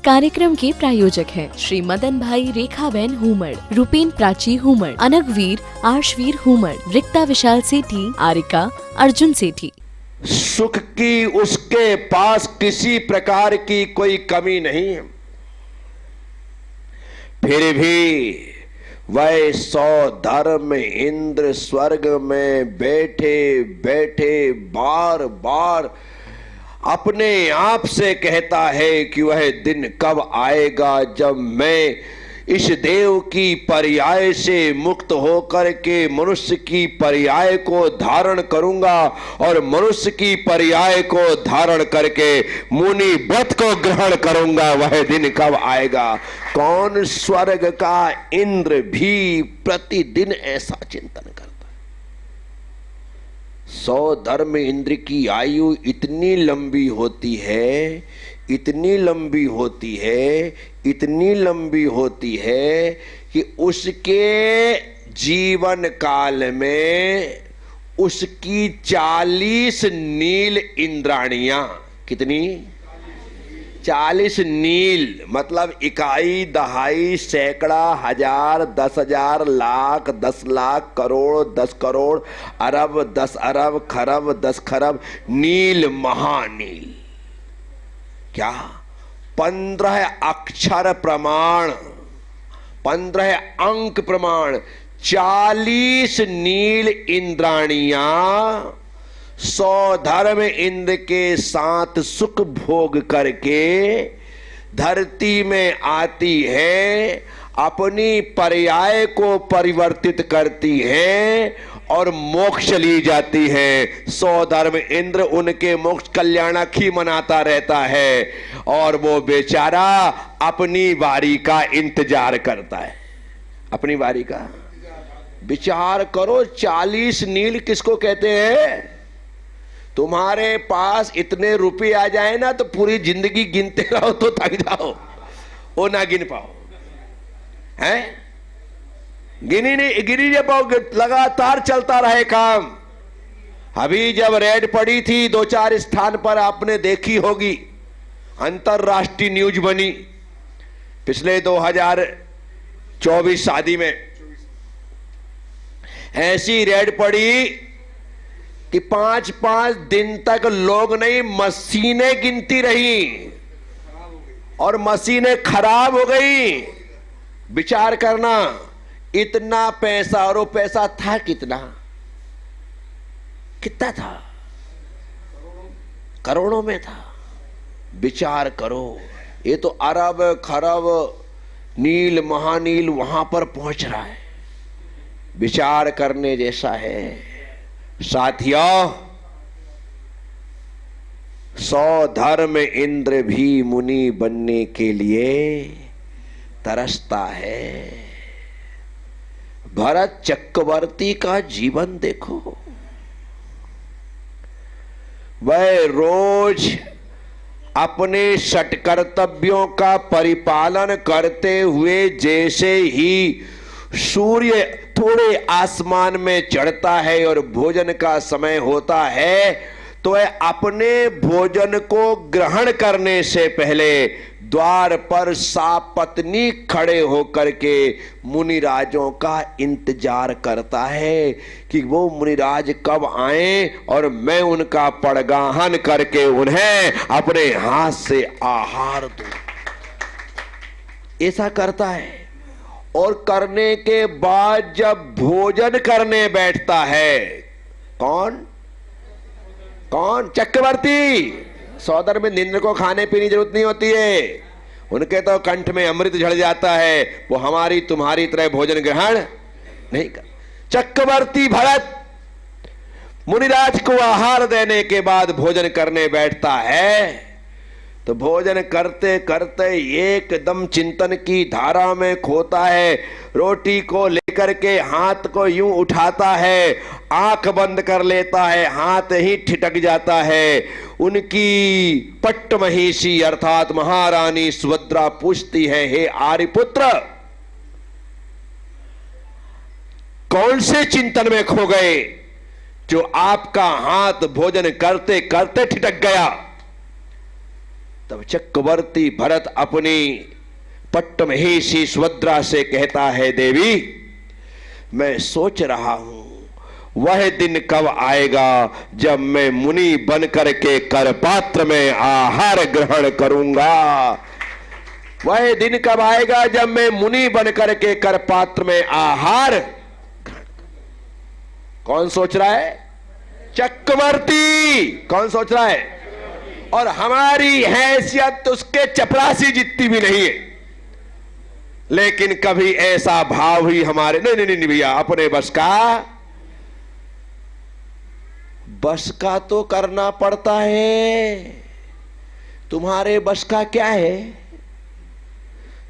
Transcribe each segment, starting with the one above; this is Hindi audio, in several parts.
कार्यक्रम के प्रायोजक हैं श्री मदन भाई रेखाबेन हुमड़, रूपेन प्राची हुमड़, अनगवीर आर्शवीर हुमड़, रिक्ता विशाल सेठी, आरिका अर्जुन सेठी। सुख की उसके पास किसी प्रकार की कोई कमी नहीं है, फिर भी वह 100 धर्म इंद्र स्वर्ग में बैठे बैठे बार बार अपने आप से कहता है कि वह दिन कब आएगा जब मैं इस देव की पर्याय से मुक्त होकर के मनुष्य की पर्याय को धारण करूंगा और मनुष्य की पर्याय को धारण करके मुनि व्रत को ग्रहण करूंगा। वह दिन कब आएगा? कौन स्वर्ग का इंद्र भी प्रतिदिन ऐसा चिंतन करता है। 100 धर्म इंद्र की आयु इतनी लंबी होती है, इतनी लंबी होती है, इतनी लंबी होती है कि उसके जीवन काल में उसकी 40 नील इंद्राणियां, कितनी? 40 नील मतलब इकाई, दहाई, सैकड़ा, हजार, 10,000, लाख, 10 लाख, करोड़, 10 करोड़, अरब, 10 अरब, खरब, 10 खरब नील, महानील। क्या? 15 अक्षर प्रमाण, 15 अंक प्रमाण, 40 नील इंद्राणियां 100 धर्म इंद्र के साथ सुख भोग करके धरती में आती है, अपनी पर्याय को परिवर्तित करती है और मोक्ष ली जाती है। 100 धर्म इंद्र उनके मोक्ष कल्याणक ही मनाता रहता है और वो बेचारा अपनी बारी का इंतजार करता है। अपनी बारी का विचार करो, 40 नील किसको कहते हैं? तुम्हारे पास इतने रुपए आ जाए ना तो पूरी जिंदगी गिनते रहो तो थक जाओ, वो ना गिन पाओ, हैं? गिनी नहीं पाओगे, लगातार चलता रहे काम। अभी जब रेड पड़ी थी 2-4 स्थान पर, आपने देखी होगी, अंतरराष्ट्रीय न्यूज बनी पिछले 2024 शादी में। ऐसी रेड पड़ी कि 5-5 दिन तक लोग नहीं, मशीनें गिनती रही और मशीनें खराब हो गई। विचार करना, इतना पैसा, और वो पैसा था कितना? कितना था? करोड़ों में था। विचार करो, ये तो अरब खरब नील महानील वहां पर पहुंच रहा है। विचार करने जैसा है साथियों। 100 धर्म इंद्र भी मुनि बनने के लिए तरसता है। भरत चक्रवर्ती का जीवन देखो, वह रोज अपने षटकर्तव्यों का परिपालन करते हुए जैसे ही सूर्य थोड़े आसमान में चढ़ता है और भोजन का समय होता है तो वह अपने भोजन को ग्रहण करने से पहले द्वार पर सापत्नी खड़े होकर के मुनिराजों का इंतजार करता है कि वो मुनिराज कब आए और मैं उनका पड़गाहन करके उन्हें अपने हाथ से आहार दूं। ऐसा करता है। और करने के बाद जब भोजन करने बैठता है, कौन? चक्रवर्ती। सौदर में निंद्र को खाने पीने की जरूरत नहीं होती है, उनके तो कंठ में अमृत झड़ जाता है, वो हमारी तुम्हारी तरह भोजन ग्रहण नहीं कर। चक्रवर्ती भरत मुनिराज को आहार देने के बाद भोजन करने बैठता है तो भोजन करते करते एकदम चिंतन की धारा में खोता है। रोटी को लेकर के हाथ को यूं उठाता है, आंख बंद कर लेता है, हाथ ही ठिठक जाता है। उनकी पट्टमहिषी अर्थात महारानी सुभद्रा पूछती है, हे आर्यपुत्र, कौन से चिंतन में खो गए जो आपका हाथ भोजन करते करते ठिठक गया? तब चक्रवर्ती भरत अपनी पट्टमहेशी सुभद्रा से कहता है, देवी मैं सोच रहा हूं वह दिन कब आएगा जब मैं मुनि बनकर के कर पात्र में आहार ग्रहण करूंगा। वह दिन कब आएगा जब मैं मुनि बनकर के कर पात्र में आहार। कौन सोच रहा है? चक्रवर्ती। कौन सोच रहा है? और हमारी हैसियत उसके चपरासी जितनी भी नहीं है, लेकिन कभी ऐसा भाव ही हमारे नहीं नहीं नहीं भैया, अपने बस का तो करना पड़ता है। तुम्हारे बस का क्या है?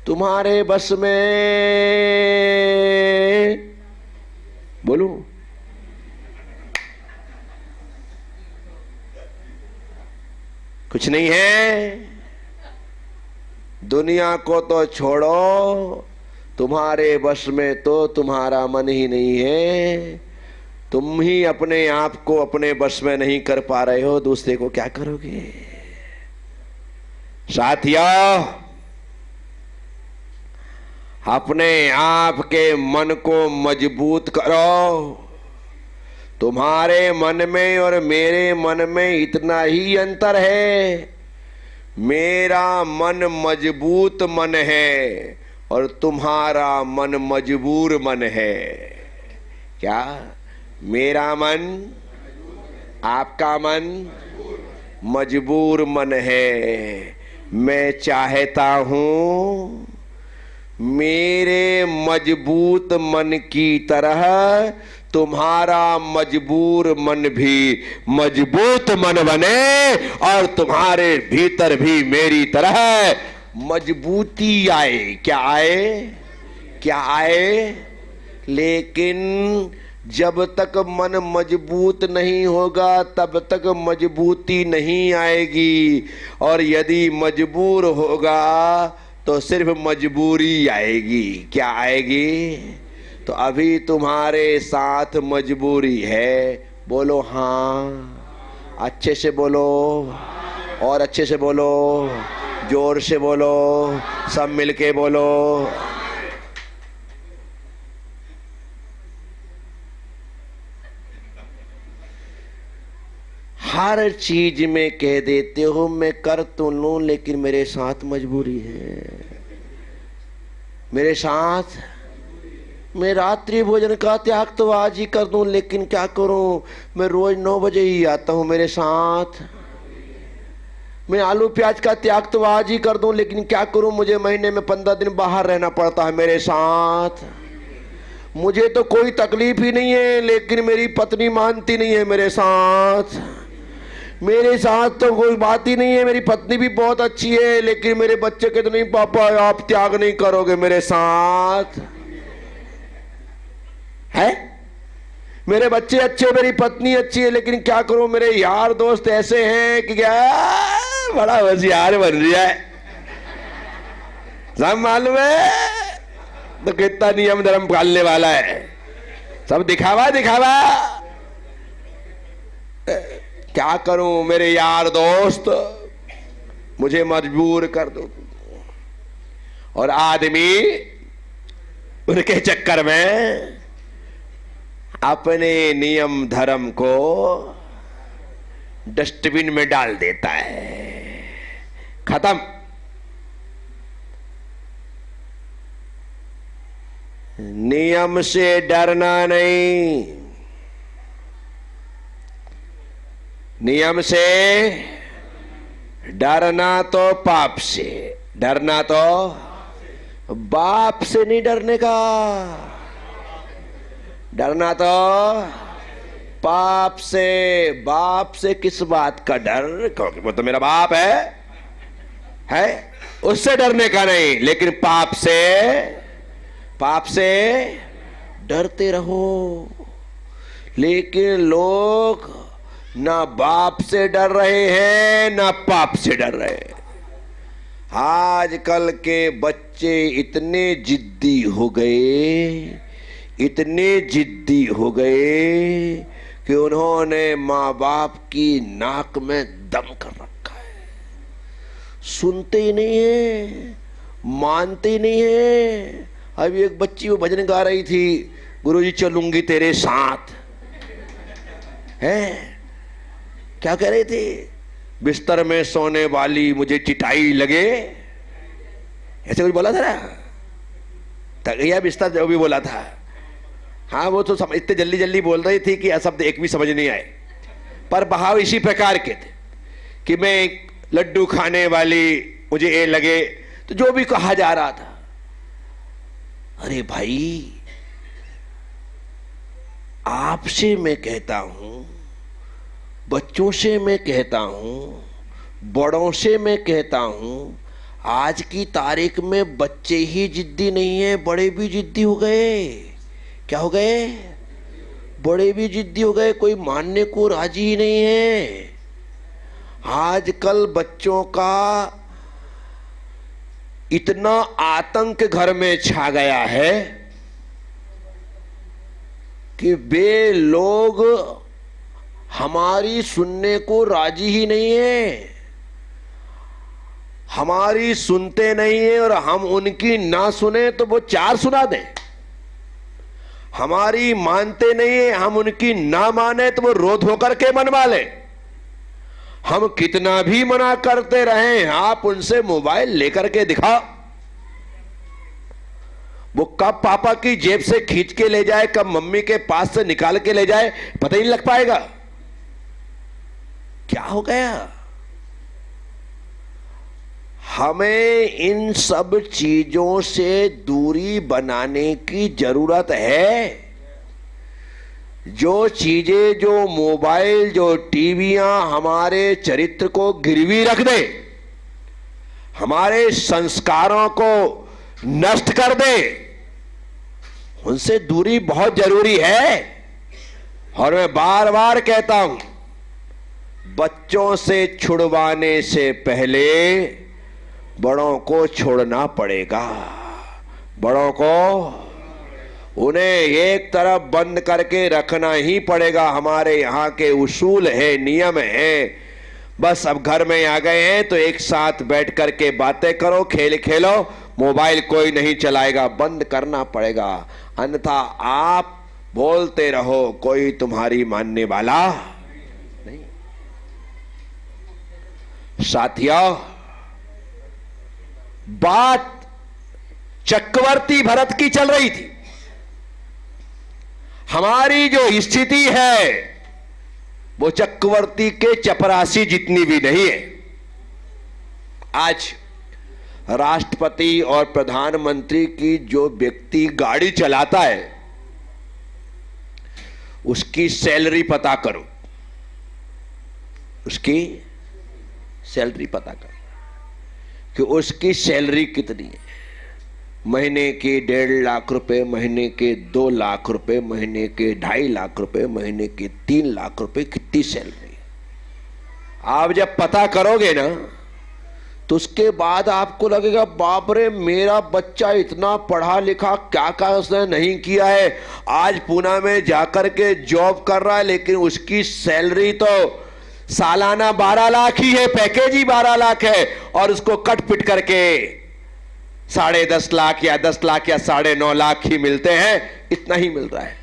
तुम्हारे बस में बोलूं, कुछ नहीं है। दुनिया को तो छोड़ो, तुम्हारे बस में तो तुम्हारा मन ही नहीं है। तुम ही अपने आप को अपने बस में नहीं कर पा रहे हो, दूसरे को क्या करोगे? साथियों, अपने आप के मन को मजबूत करो। तुम्हारे मन में और मेरे मन में इतना ही अंतर है। मेरा मन मजबूत मन है और तुम्हारा मन मजबूर मन है। क्या? मेरा मन, आपका मन मजबूर मन है। मैं चाहता हूं मेरे मजबूत मन की तरह तुम्हारा मजबूर मन भी मजबूत मन बने और तुम्हारे भीतर भी मेरी तरह मजबूती आए। क्या आए? क्या आए? लेकिन जब तक मन मजबूत नहीं होगा तब तक मजबूती नहीं आएगी, और यदि मजबूर होगा तो सिर्फ मजबूरी आएगी। क्या आएगी? तो अभी तुम्हारे साथ मजबूरी है। बोलो हाँ। अच्छे से बोलो, और अच्छे से बोलो, जोर से बोलो, सब मिलके बोलो। हर चीज में कह देते हो मैं कर तो लूं, लेकिन मेरे साथ मजबूरी है। मेरे साथ मैं रात्रि भोजन का त्याग तो आज ही कर दूं, लेकिन क्या करूं, मैं रोज 9 बजे ही आता हूं। मेरे साथ मैं आलू प्याज का त्याग तो आज ही कर दूं, लेकिन क्या करूं, मुझे महीने में 15 दिन बाहर रहना पड़ता है। मेरे साथ मुझे तो कोई तकलीफ ही नहीं है, लेकिन मेरी पत्नी मानती नहीं है। मेरे साथ तो कोई बात ही नहीं है, मेरी पत्नी भी बहुत अच्छी है, लेकिन मेरे बच्चे कहते नहीं पापा आप त्याग नहीं करोगे। मेरे साथ है, मेरे बच्चे अच्छे, मेरी पत्नी अच्छी है, लेकिन क्या करूं, मेरे यार दोस्त ऐसे हैं कि क्या बड़ा होशियार बन रहा है। सब मालूम है तो कितना नियम धर्म पालने वाला है। सब दिखावा दिखावा। क्या करूं, मेरे यार दोस्त मुझे मजबूर कर दो, और आदमी उनके चक्कर में अपने नियम धर्म को डस्टबिन में डाल देता है। खत्म। नियम से डरना नहीं, नियम से डरना तो पाप से, डरना तो बाप से नहीं डरने का, डरना तो पाप से। बाप से किस बात का डर, क्योंकि वो तो मेरा बाप है, उससे डरने का नहीं, लेकिन पाप से डरते रहो। लेकिन लोग ना बाप से डर रहे हैं ना पाप से डर रहे हैं। आजकल के बच्चे इतने जिद्दी हो गए, इतने जिद्दी हो गए कि उन्होंने माँ बाप की नाक में दम कर रखा है। सुनते ही नहीं है, मानते ही नहीं है। अभी एक बच्ची वो भजन गा रही थी, गुरुजी चलूंगी तेरे साथ, है क्या कह रहे थे, बिस्तर में सोने वाली मुझे चिटाई लगे, ऐसे कुछ बोला था ना, तकिया बिस्तर जो भी बोला था। हाँ वो तो इतने जल्दी जल्दी बोल रही थी कि शब्द एक भी समझ नहीं आए, पर भाव इसी प्रकार के थे कि मैं लड्डू खाने वाली मुझे ये लगे, तो जो भी कहा जा रहा था। अरे भाई, आपसे मैं कहता हूं, बच्चों से मैं कहता हूं, बड़ों से मैं कहता हूं, आज की तारीख में बच्चे ही जिद्दी नहीं है, बड़े भी जिद्दी हो गए। क्या हो गए? बड़े भी जिद्दी हो गए, कोई मानने को राजी ही नहीं है। आजकल बच्चों का इतना आतंक घर में छा गया है कि वे लोग हमारी सुनने को राजी ही नहीं है, हमारी सुनते नहीं है, और हम उनकी ना सुने तो वो चार सुना दें। हमारी मानते नहीं है, हम उनकी ना माने तो वो रोध होकर के मनवा ले। हम कितना भी मना करते रहे, आप उनसे मोबाइल लेकर के दिखाओ, वो कब पापा की जेब से खींच के ले जाए, कब मम्मी के पास से निकाल के ले जाए, पता ही नहीं लग पाएगा। क्या हो गया? हमें इन सब चीजों से दूरी बनाने की जरूरत है। जो चीजें, जो मोबाइल, जो टीवियां हमारे चरित्र को गिरवी रख दे, हमारे संस्कारों को नष्ट कर दे, उनसे दूरी बहुत जरूरी है। और मैं बार बार कहता हूं, बच्चों से छुड़वाने से पहले बड़ों को छोड़ना पड़ेगा। बड़ों को, उन्हें एक तरफ बंद करके रखना ही पड़ेगा। हमारे यहाँ के उसूल है, नियम है। बस अब घर में आ गए हैं तो एक साथ बैठ करके बातें करो, खेल खेलो, मोबाइल कोई नहीं चलाएगा, बंद करना पड़ेगा। अन्यथा आप बोलते रहो, कोई तुम्हारी मानने वाला नहीं। साथियों, बात चक्रवर्ती भरत की चल रही थी। हमारी जो स्थिति है वो चक्रवर्ती के चपरासी जितनी भी नहीं है। आज राष्ट्रपति और प्रधानमंत्री की जो व्यक्ति गाड़ी चलाता है, उसकी सैलरी पता करो, उसकी सैलरी पता करो कि उसकी सैलरी कितनी है। महीने के 1.5 लाख रुपए, महीने के 2 लाख रुपए, महीने के 2.5 लाख रुपए, महीने के 3 लाख रुपए, कितनी सैलरी है। आप जब पता करोगे ना तो उसके बाद आपको लगेगा, बाप रे, मेरा बच्चा इतना पढ़ा लिखा, क्या क्या उसने नहीं किया है। आज पूना में जाकर के जॉब कर रहा है, लेकिन उसकी सैलरी तो सालाना 12 लाख ही है, पैकेज ही 12 लाख है, और उसको कट पिट करके 10.5 लाख या 10 लाख या 9.5 लाख ही मिलते हैं। इतना ही मिल रहा है।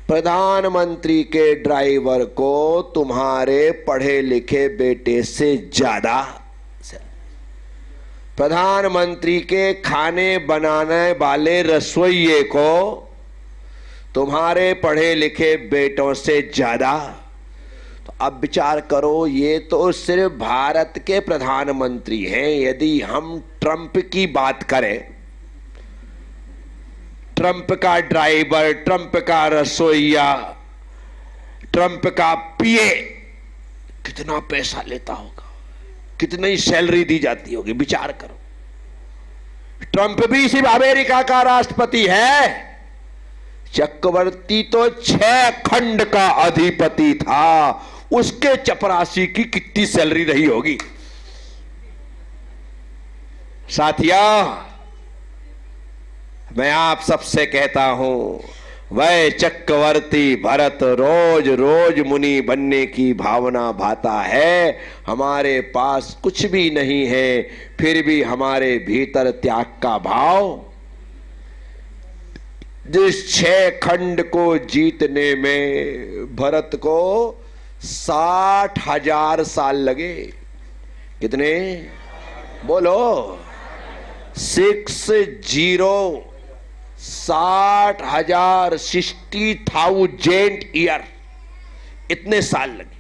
प्रधानमंत्री के ड्राइवर को तुम्हारे पढ़े लिखे बेटे से ज्यादा, प्रधानमंत्री के खाने बनाने वाले रसोइये को तुम्हारे पढ़े लिखे बेटों से ज्यादा। तो अब विचार करो, ये तो सिर्फ भारत के प्रधानमंत्री हैं। यदि हम ट्रंप की बात करें, ट्रंप का ड्राइवर, ट्रंप का रसोइया, ट्रंप का पीए कितना पैसा लेता होगा, कितनी सैलरी दी जाती होगी, विचार करो। ट्रंप भी सिर्फ अमेरिका का राष्ट्रपति है, चक्रवर्ती तो 6 खंड का अधिपति था, उसके चपरासी की कितनी सैलरी रही होगी। साथियों, मैं आप सबसे कहता हूं, वह चक्रवर्ती भरत रोज रोज मुनि बनने की भावना भाता है। हमारे पास कुछ भी नहीं है, फिर भी हमारे भीतर त्याग का भाव। जिस 6 खंड को जीतने में भरत को 60,000 साल लगे। कितने बोलो? 60,000 60,000 ईयर, इतने साल लगे।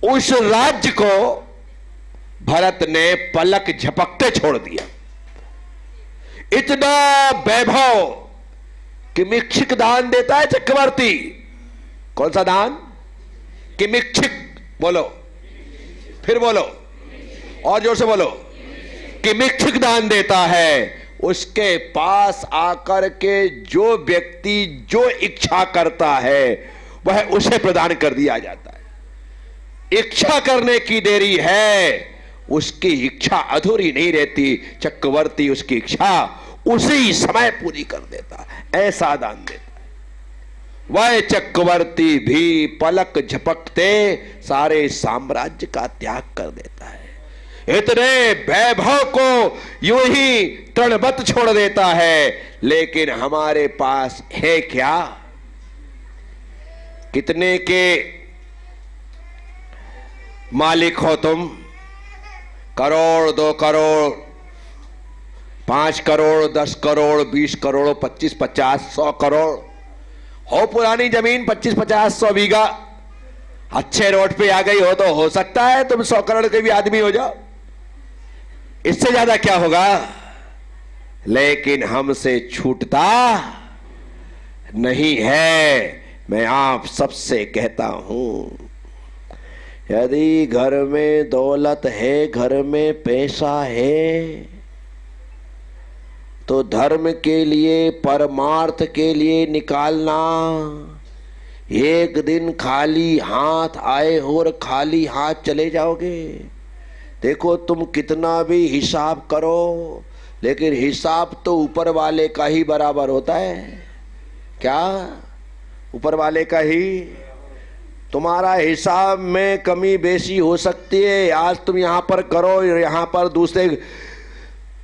उस राज्य को भरत ने पलक झपकते छोड़ दिया। इतना वैभव कि मिक्षिक दान देता है चक्रवर्ती। कौन सा दान? कि मिक्षिक, बोलो फिर बोलो और जोर से बोलो, कि मिक्षिक दान देता है। उसके पास आकर के जो व्यक्ति जो इच्छा करता है वह उसे प्रदान कर दिया जाता है। इच्छा करने की देरी है, उसकी इच्छा अधूरी नहीं रहती। चक्रवर्ती उसकी इच्छा उसी समय पूरी कर देता है, ऐसा दान देता है। वह चक्रवर्ती भी पलक झपकते सारे साम्राज्य का त्याग कर देता है। इतने वैभव को यूं ही तृणवत छोड़ देता है। लेकिन हमारे पास है क्या? कितने के मालिक हो तुम? करोड़, 2 करोड़, 5 करोड़, 10 करोड़, 20 करोड़, 25, 50, 100 करोड़ हो पुरानी जमीन, 25, 50, 100 बीघा अच्छे रोड पे आ गई हो सकता है तुम 100 करोड़ के भी आदमी हो जाओ। इससे ज्यादा क्या होगा? लेकिन हमसे छूटता नहीं है। मैं आप सबसे कहता हूं, यदि घर में दौलत है, घर में पैसा है, तो धर्म के लिए, परमार्थ के लिए निकालना। एक दिन खाली हाथ आए और खाली हाथ चले जाओगे। देखो तुम कितना भी हिसाब करो, लेकिन हिसाब तो ऊपर वाले का ही बराबर होता है। क्या? ऊपर वाले का ही। तुम्हारा हिसाब में कमी बेशी हो सकती है। आज तुम यहां पर करो, यहां पर दूसरे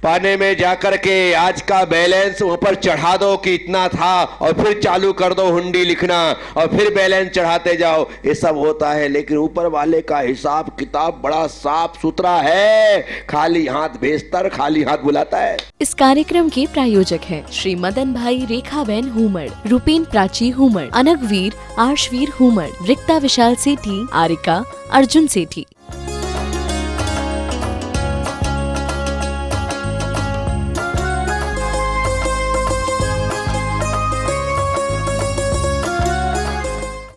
पाने में जाकर के आज का बैलेंस ऊपर चढ़ा दो कि इतना था, और फिर चालू कर दो हुंडी लिखना, और फिर बैलेंस चढ़ाते जाओ। ये सब होता है, लेकिन ऊपर वाले का हिसाब किताब बड़ा साफ सुथरा है। खाली हाथ भेजता और खाली हाथ बुलाता है। इस कार्यक्रम के प्रायोजक हैं श्री मदन भाई रेखाबेन हुमड़, रूपेन प्राची हुमड़, अनगवीर आर्शवीर हुमड़, रिक्ता विशाल सेठी, आरिका अर्जुन सेठी।